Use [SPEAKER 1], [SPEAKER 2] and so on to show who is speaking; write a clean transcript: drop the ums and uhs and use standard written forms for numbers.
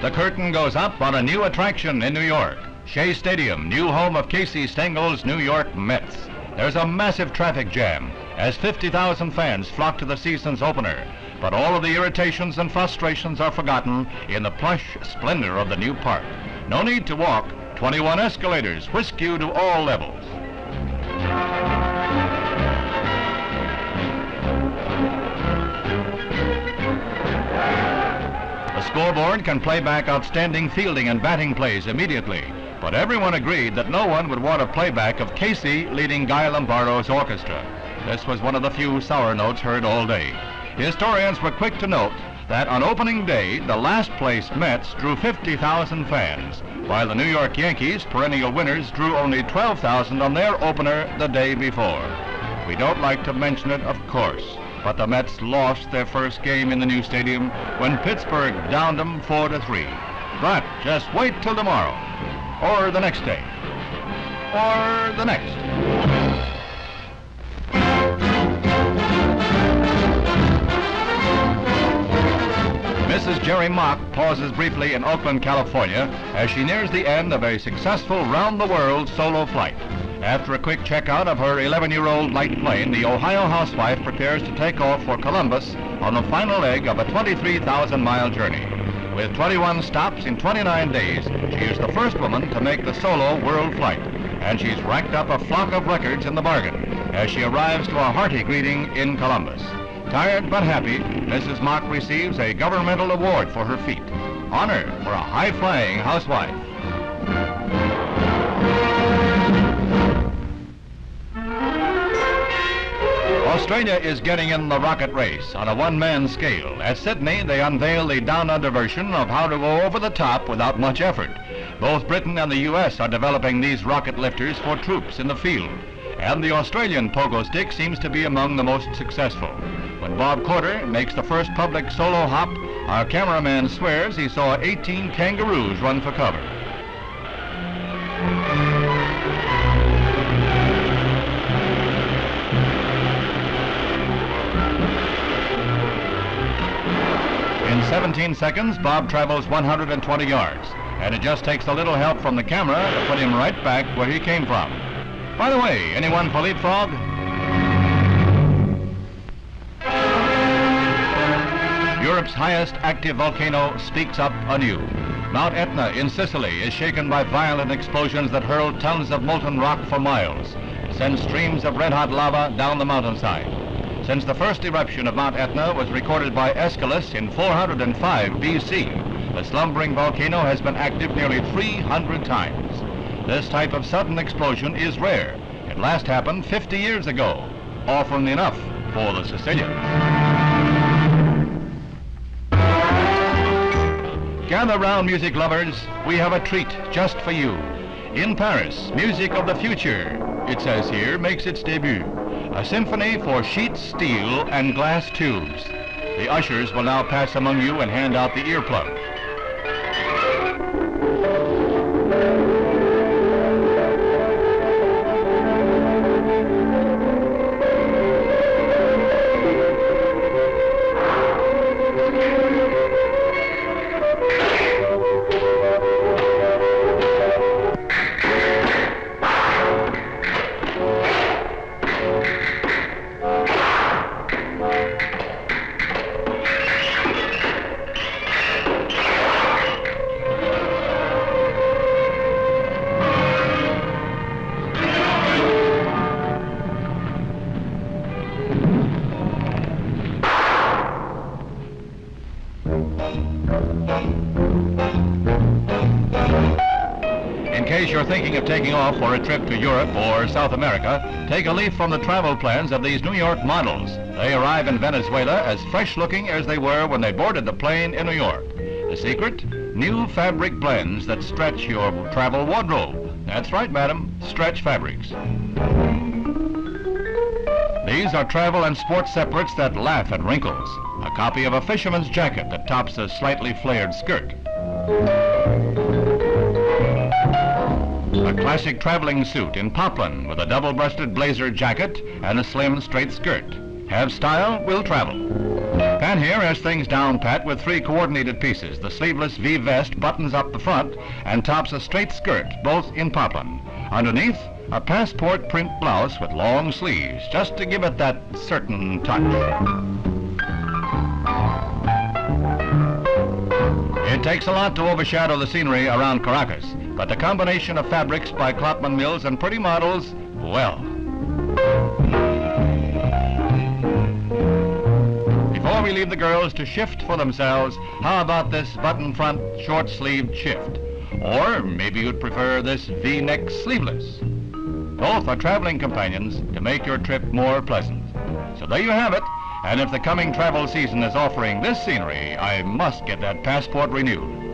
[SPEAKER 1] The curtain goes up on a new attraction in New York. Shea Stadium, new home of Casey Stengel's New York Mets. There's a massive traffic jam as 50,000 fans flock to the season's opener. But all of the irritations and frustrations are forgotten in the plush splendor of the new park. No need to walk. 21 escalators whisk you to all levels. The scoreboard can play back outstanding fielding and batting plays immediately, but everyone agreed that no one would want a playback of Casey leading Guy Lombardo's orchestra. This was one of the few sour notes heard all day. Historians were quick to note that on opening day, the last place Mets drew 50,000 fans, while the New York Yankees, perennial winners, drew only 12,000 on their opener the day before. We don't like to mention it, of course, but the Mets lost their first game in the new stadium when Pittsburgh downed them 4-3. But just wait till tomorrow, or the next day, or the next. Mrs. Jerrie Mock pauses briefly in Oakland, California, as she nears the end of a successful round-the-world solo flight. After a quick checkout of her 11-year-old light plane, the Ohio housewife prepares to take off for Columbus on the final leg of a 23,000-mile journey. With 21 stops in 29 days, she is the first woman to make the solo world flight, and she's racked up a flock of records in the bargain as she arrives to a hearty greeting in Columbus. Tired but happy, Mrs. Mock receives a governmental award for her feat. Honor for a high-flying housewife. Australia is getting in the rocket race on a one-man scale. At Sydney, they unveil the down-under version of how to go over the top without much effort. Both Britain and the U.S. are developing these rocket lifters for troops in the field, and the Australian pogo stick seems to be among the most successful. When Bob Corder makes the first public solo hop, our cameraman swears he saw 18 kangaroos run for cover. In 17 seconds, Bob travels 120 yards, and it just takes a little help from the camera to put him right back where he came from. By the way, anyone for leapfrog? Europe's highest active volcano speaks up anew. Mount Etna in Sicily is shaken by violent explosions that hurl tons of molten rock for miles, send streams of red-hot lava down the mountainside. Since the first eruption of Mount Etna was recorded by Aeschylus in 405 BC, the slumbering volcano has been active nearly 300 times. This type of sudden explosion is rare. It last happened 50 years ago, often enough for the Sicilians. Gather round, music lovers. We have a treat just for you. In Paris, music of the future, it says here, makes its debut. A symphony for sheet steel and glass tubes. The ushers will now pass among you and hand out the earplugs. In case you're thinking of taking off for a trip to Europe or South America, take a leaf from the travel plans of these New York models. They arrive in Venezuela as fresh-looking as they were when they boarded the plane in New York. The secret? New fabric blends that stretch your travel wardrobe. That's right, madam, stretch fabrics. These are travel and sports separates that laugh at wrinkles. A copy of a fisherman's jacket that tops a slightly flared skirt. A classic traveling suit in poplin with a double-breasted blazer jacket and a slim, straight skirt. Have style, will travel. Man here has things down pat with 3 coordinated pieces. The sleeveless V vest buttons up the front and tops a straight skirt, both in poplin. Underneath, a passport print blouse with long sleeves, just to give it that certain touch. It takes a lot to overshadow the scenery around Caracas, but the combination of fabrics by Klopman Mills and pretty models, well. Before we leave the girls to shift for themselves, how about this button front short-sleeved shift? Or maybe you'd prefer this V-neck sleeveless. Both are traveling companions to make your trip more pleasant. So there you have it. And if the coming travel season is offering this scenery, I must get that passport renewed.